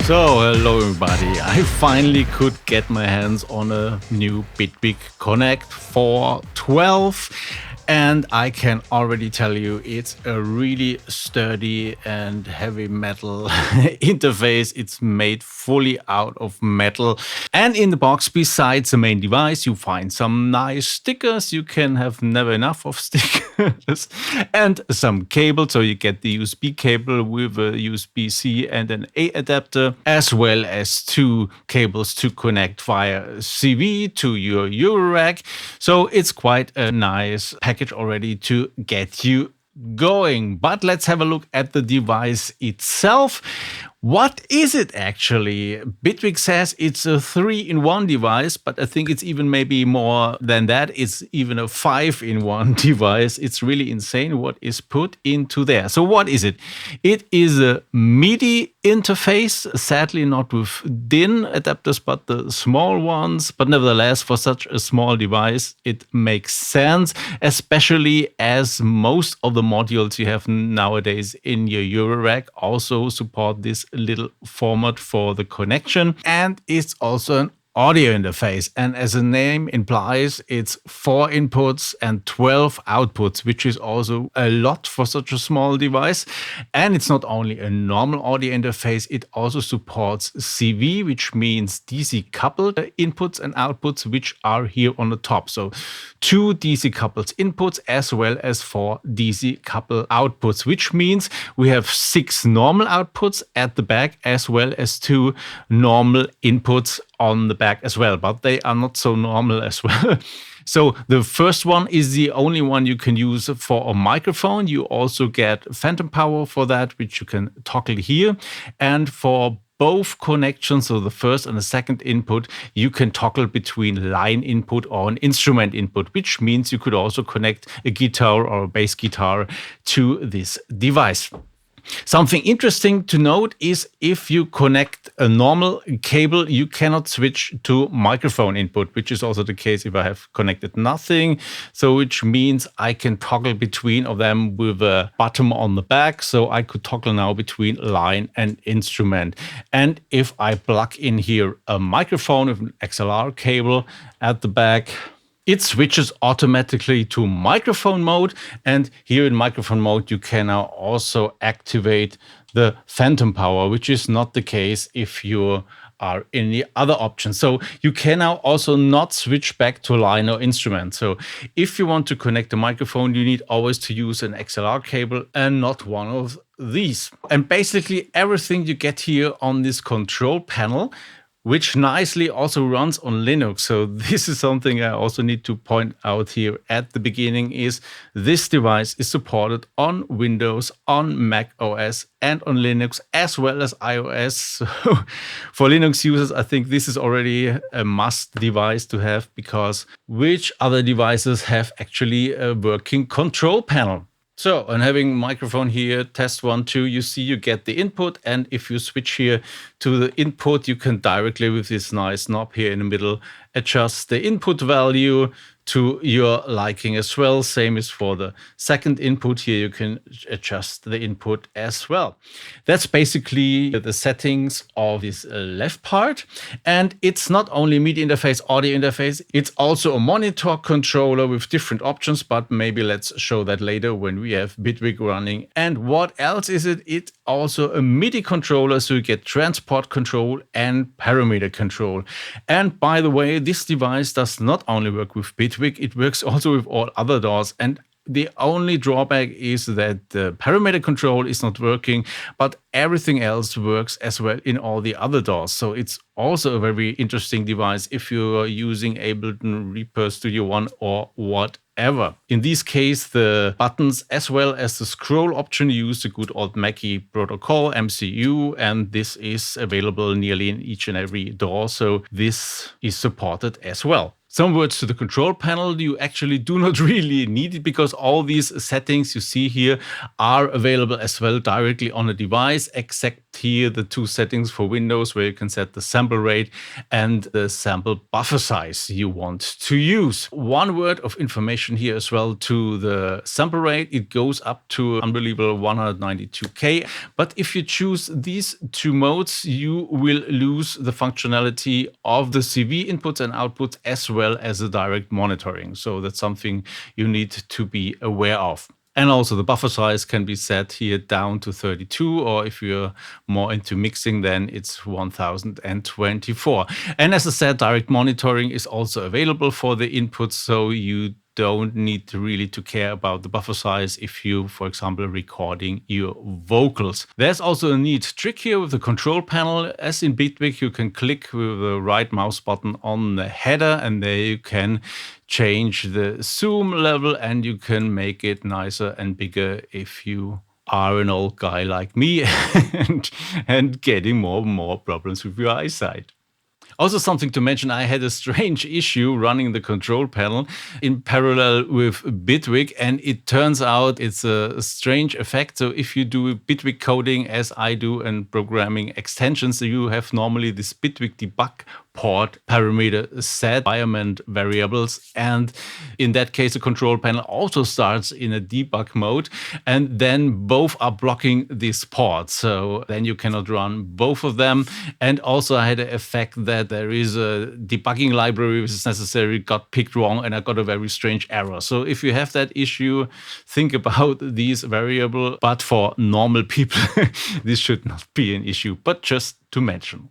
So, hello everybody. I finally could get my hands on a new Bitwig Connect 412, and I can already tell you it's a really sturdy and heavy metal interface. It's made fully out of metal. And in the box, besides the main device, you find some nice stickers. You can have never enough of stickers. And some cable. So you get the USB cable with a USB-C and an A adapter, as well as two cables to connect via CV to your Eurorack. So it's quite a nice package already to get you going. But let's have a look at the device itself. What is it actually? Bitwig says it's a 3-in-1 device, but I think it's even maybe more than that. It's even a 5-in-1 device. It's really insane what is put into there. So what is it? It is a MIDI interface, sadly not with DIN adapters, but the small ones. But nevertheless, for such a small device, it makes sense, especially as most of the modules you have nowadays in your Eurorack also support this little format for the connection, and it's also an audio interface. And as the name implies, it's 4 inputs and 12 outputs, which is also a lot for such a small device. And it's not only a normal audio interface, it also supports CV, which means DC coupled inputs and outputs, which are here on the top. So 2 DC coupled inputs as well as 4 DC coupled outputs, which means we have 6 normal outputs at the back as well as 2 normal inputs on the back as well, but they are not so normal as well. So the first one is the only one you can use for a microphone. You also get phantom power for that, which you can toggle here. And for both connections, so the first and the second input, you can toggle between line input or an instrument input, which means you could also connect a guitar or a bass guitar to this device. Something interesting to note is if you connect a normal cable, you cannot switch to microphone input, which is also the case if I have connected nothing. So which means I can toggle between of them with a button on the back. So I could toggle now between line and instrument. And if I plug in here a microphone with an XLR cable at the back, it switches automatically to microphone mode. And here in microphone mode, you can now also activate the phantom power, which is not the case if you are in the other option. So you can now also not switch back to line or instrument. So if you want to connect a microphone, you need always to use an XLR cable and not one of these. And basically everything you get here on this control panel, which nicely also runs on Linux. So this is something I also need to point out here at the beginning, is this device is supported on Windows, on Mac OS, and on Linux, as well as iOS. So for Linux users, I think this is already a must device to have, because which other devices have actually a working control panel? So, and having microphone here, test 1, 2, you see you get the input. And if you switch here to the input, you can directly with this nice knob here in the middle adjust the input value to your liking as well. Same is for the second input here. You can adjust the input as well. That's basically the settings of this left part. And it's not only MIDI interface, audio interface, it's also a monitor controller with different options, but maybe let's show that later when we have Bitwig running. And what else is it? It's also a MIDI controller, so you get transport control and parameter control. And by the way, this device does not only work with Bitwig, it works also with all other DAWs. And the only drawback is that the parameter control is not working, but everything else works as well in all the other DAWs. So it's also a very interesting device if you're using Ableton, Reaper, Studio One, or whatever. In this case, the buttons as well as the scroll option use the good old Mackie protocol, MCU, and this is available nearly in each and every DAW. So this is supported as well. Some words to the control panel. You actually do not really need it because all these settings you see here are available as well directly on a device, except here the two settings for Windows where you can set the sample rate and the sample buffer size you want to use. One word of information here as well to the sample rate. It goes up to unbelievable 192K. But if you choose these two modes, you will lose the functionality of the CV inputs and outputs as well as the direct monitoring. So that's something you need to be aware of. And also the buffer size can be set here down to 32, or if you're more into mixing, then it's 1024. And as I said, direct monitoring is also available for the inputs, so you don't need to really care about the buffer size if you, for example, recording your vocals. There's also a neat trick here with the control panel. As in Bitwig, you can click with the right mouse button on the header, and there you can change the zoom level and you can make it nicer and bigger if you are an old guy like me and getting more and more problems with your eyesight. Also something to mention, I had a strange issue running the control panel in parallel with Bitwig, and it turns out it's a strange effect. So if you do Bitwig coding as I do and programming extensions, you have normally this Bitwig debug port parameter set environment variables, and in that case the control panel also starts in a debug mode, and then both are blocking this port, so then you cannot run both of them. And also I had an effect that there is a debugging library which is necessary got picked wrong, and I got a very strange error. So if you have that issue, think about these variables, but for normal people this should not be an issue, but just to mention.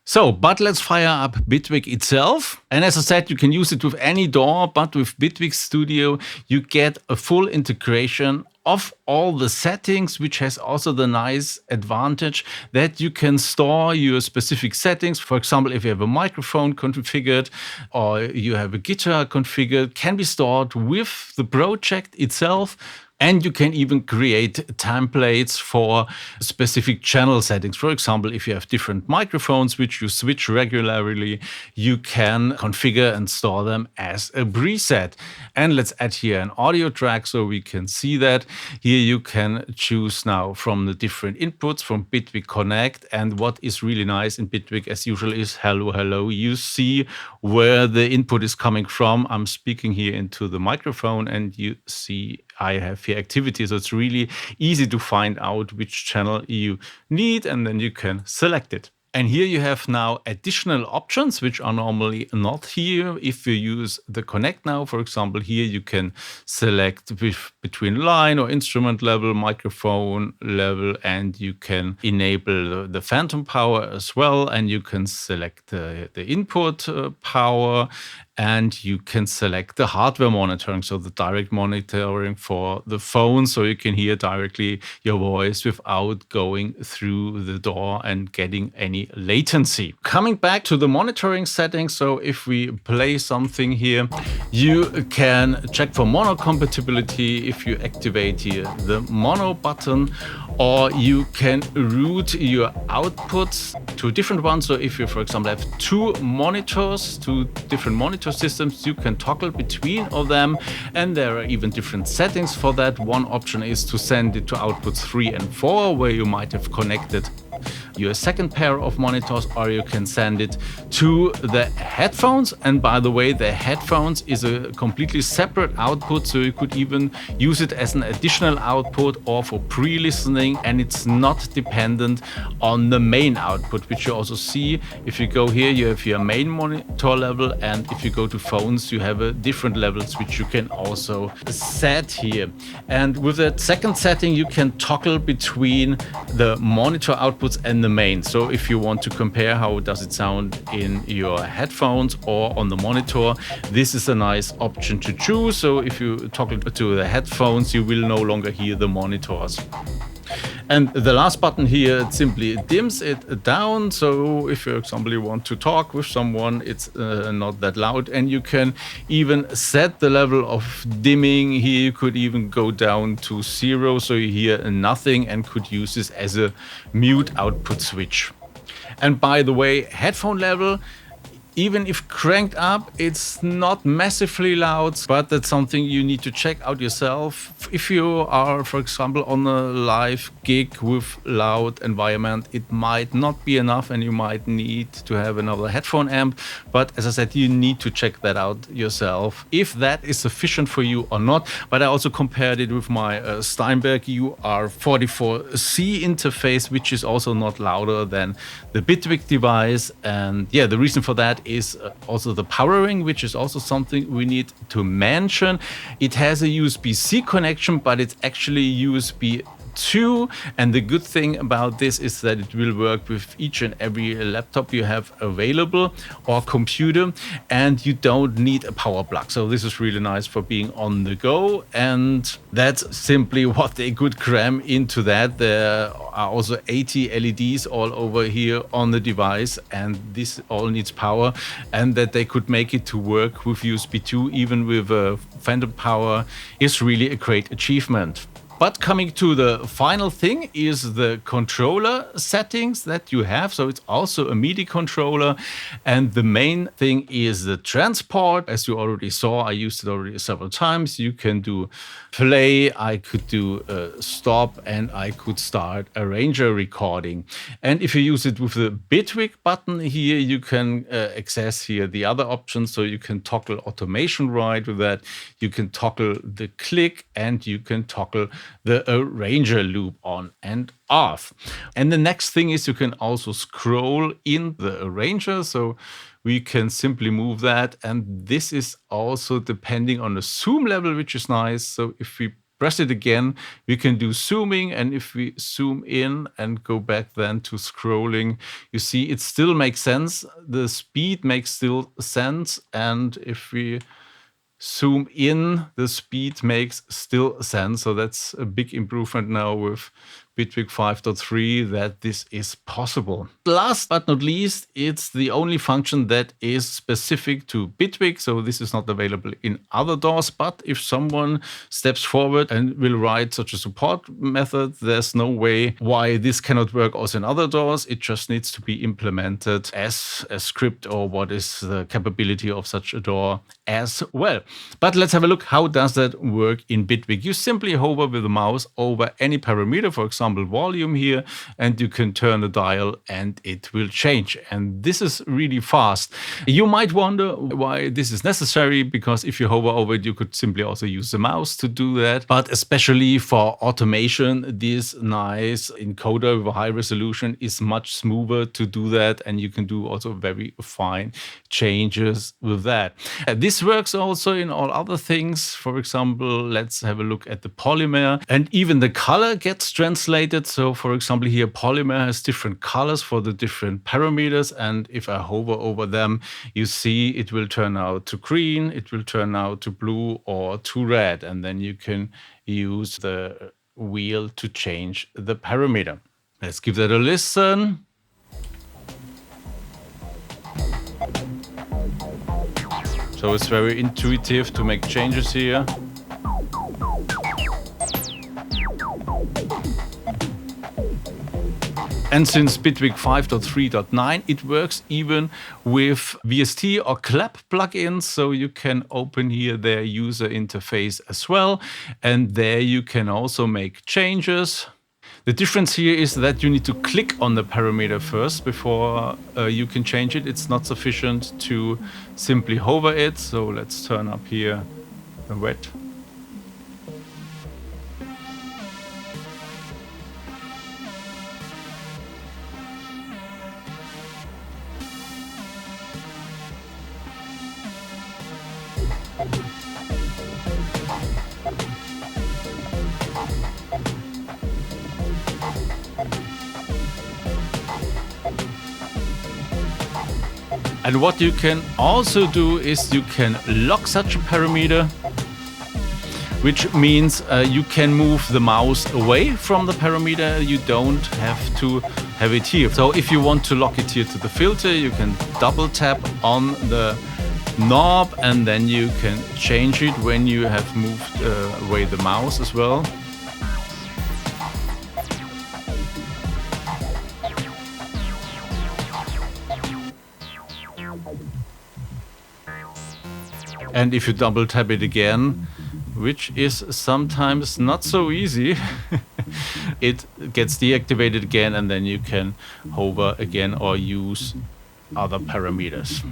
So, but let's fire up Bitwig itself. And as I said, you can use it with any DAW, but with Bitwig Studio, you get a full integration of all the settings, which has also the nice advantage that you can store your specific settings. For example, if you have a microphone configured or you have a guitar configured, can be stored with the project itself. And you can even create templates for specific channel settings. For example, if you have different microphones which you switch regularly, you can configure and store them as a preset. And let's add here an audio track so we can see that. Here you can choose now from the different inputs from Bitwig Connect. And what is really nice in Bitwig, as usual, is hello, hello. You see where the input is coming from. I'm speaking here into the microphone and you see I have here activity. So it's really easy to find out which channel you need, and then you can select it. And here you have now additional options which are normally not here. If you use the Connect now, for example, here you can select between line or instrument level, microphone level, and you can enable the phantom power as well. And you can select the input power, and you can select the hardware monitoring, so the direct monitoring for the phone, so you can hear directly your voice without going through the DAW and getting any latency. Coming back to the monitoring settings, so if we play something here, you can check for mono compatibility if you activate here the mono button, or you can route your outputs to different ones. So if you, for example, have two different monitor systems, you can toggle between of them, and there are even different settings for that. One option is to send it to outputs 3 and 4, where you might have connected your second pair of monitors, or you can send it to the headphones. And by the way, the headphones is a completely separate output, so you could even use it as an additional output or for pre-listening, and it's not dependent on the main output, which you also see. If you go here, you have your main monitor level, and if you go to phones, you have a different levels which you can also set here. And with that second setting, you can toggle between the monitor outputs and the main. So if you want to compare how does it sound in your headphones or on the monitor, this is a nice option to choose. So if you toggle to the headphones, you will no longer hear the monitors. And the last button here, it simply dims it down. So if, for example, you want to talk with someone, it's not that loud. And you can even set the level of dimming. Here you could even go down to 0, so you hear nothing, and could use this as a mute output switch. And by the way, headphone level, Even if cranked up, it's not massively loud, but that's something you need to check out yourself. If you are, for example, on a live gig with loud environment, it might not be enough and you might need to have another headphone amp. But as I said, you need to check that out yourself, if that is sufficient for you or not. But I also compared it with my Steinberg UR44C interface, which is also not louder than the Bitwig device. And yeah, the reason for that is also the powering, which is also something we need to mention. It has a USB-C connection, but it's actually USB 2, and the good thing about this is that it will work with each and every laptop you have available or computer, and you don't need a power plug. So this is really nice for being on the go, and that's simply what they could cram into that. There are also 80 LEDs all over here on the device, and this all needs power, and that they could make it to work with USB 2 even with phantom power is really a great achievement. But coming to the final thing is the controller settings that you have. So it's also a MIDI controller. And the main thing is the transport. As you already saw, I used it already several times. You can do play, I could do stop, and I could start arranger recording. And if you use it with the Bitwig button here, you can access here the other options. So you can toggle automation right with that. You can toggle the click, and you can toggle the arranger loop on and off. And the next thing is you can also scroll in the arranger. So we can simply move that. And this is also depending on the zoom level, which is nice. So if we press it again, we can do zooming. And if we zoom in and go back then to scrolling, you see it still makes sense. The speed makes still sense. And if we zoom in, the speed makes still sense. So that's a big improvement now with Bitwig 5.3 that this is possible. Last but not least, it's the only function that is specific to Bitwig. So this is not available in other DAWs, but if someone steps forward and will write such a support method, there's no way why this cannot work also in other DAWs. It just needs to be implemented as a script, or what is the capability of such a DAW as well. But let's have a look. How does that work in Bitwig? You simply hover with the mouse over any parameter, for example, volume here, and you can turn the dial and it will change. And this is really fast. You might wonder why this is necessary, because if you hover over it, you could simply also use the mouse to do that. But especially for automation, this nice encoder with a high resolution is much smoother to do that. And you can do also very fine changes with that. This works also in all other things. For example, let's have a look at the polymer, and even the color gets translated. So for example, here polymer has different colors for the different parameters, and if I hover over them, you see it will turn out to green, it will turn out to blue, or to red, and then you can use the wheel to change the parameter. Let's give that a listen. So it's very intuitive to make changes here. And since Bitwig 5.3.9, it works even with VST or clap plugins. So you can open here their user interface as well. And there you can also make changes. The difference here is that you need to click on the parameter first before you can change it. It's not sufficient to simply hover it. So let's turn up here the wet. And what you can also do is you can lock such a parameter, which means you can move the mouse away from the parameter. You don't have to have it here. So if you want to lock it here to the filter, you can double tap on the knob, and then you can change it when you have moved away the mouse as well. And if you double tap it again, which is sometimes not so easy, it gets deactivated again, and then you can hover again or use other parameters.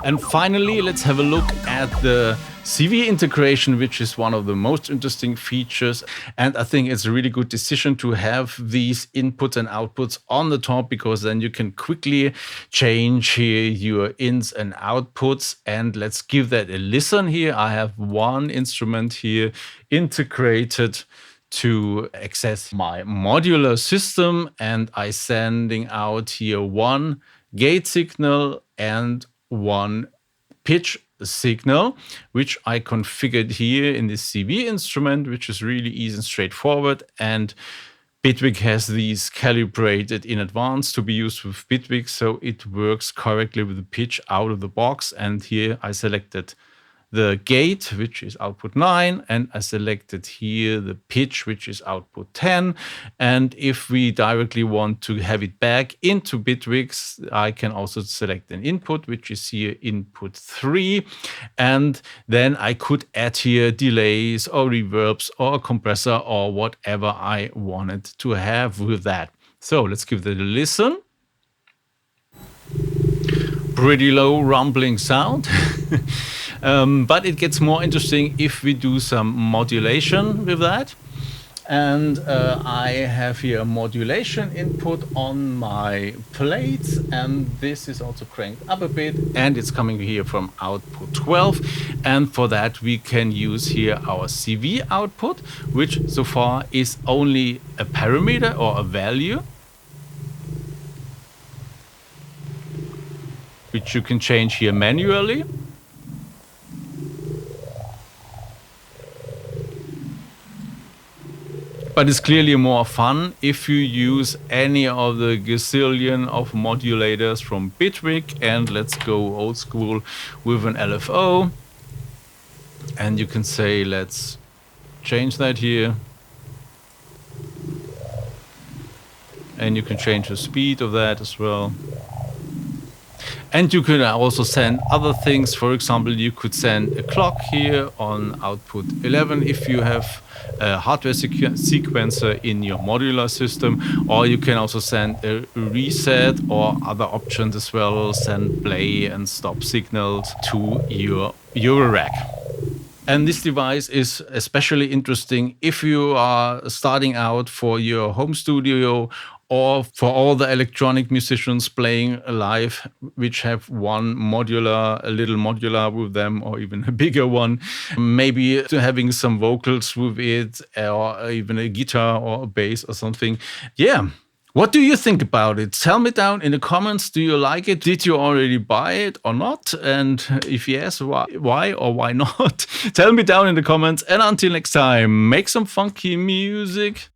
And finally, let's have a look at the CV integration, which is one of the most interesting features. And I think it's a really good decision to have these inputs and outputs on the top, because then you can quickly change here your ins and outputs. And let's give that a listen here. I have one instrument here integrated to access my modular system, and I sending out here one gate signal and one pitch signal, which I configured here in this CV instrument, which is really easy and straightforward. And Bitwig has these calibrated in advance to be used with Bitwig, so it works correctly with the pitch out of the box. And here I selected the gate, which is output 9, and I selected here the pitch, which is output 10. And if we directly want to have it back into Bitwig, I can also select an input, which is here input 3. And then I could add here delays or reverbs or a compressor or whatever I wanted to have with that. So let's give that a listen. Pretty low rumbling sound. But it gets more interesting if we do some modulation with that. And I have here a modulation input on my plate, and this is also cranked up a bit, and it's coming here from output 12. And for that we can use here our CV output, which so far is only a parameter or a value, which you can change here manually. But it's clearly more fun if you use any of the gazillion of modulators from Bitwig. And let's go old school with an LFO. And you can say, let's change that here. And you can change the speed of that as well. And you could also send other things. For example, you could send a clock here on output 11 if you have a hardware sequencer in your modular system. Or you can also send a reset or other options as well, send play and stop signals to your Eurorack. And this device is especially interesting if you are starting out for your home studio, or for all the electronic musicians playing live, which have one modular, a little modular with them, or even a bigger one. Maybe having some vocals with it, or even a guitar or a bass or something. Yeah. What do you think about it? Tell me down in the comments. Do you like it? Did you already buy it or not? And if yes, why or why not? Tell me down in the comments. And until next time, make some funky music.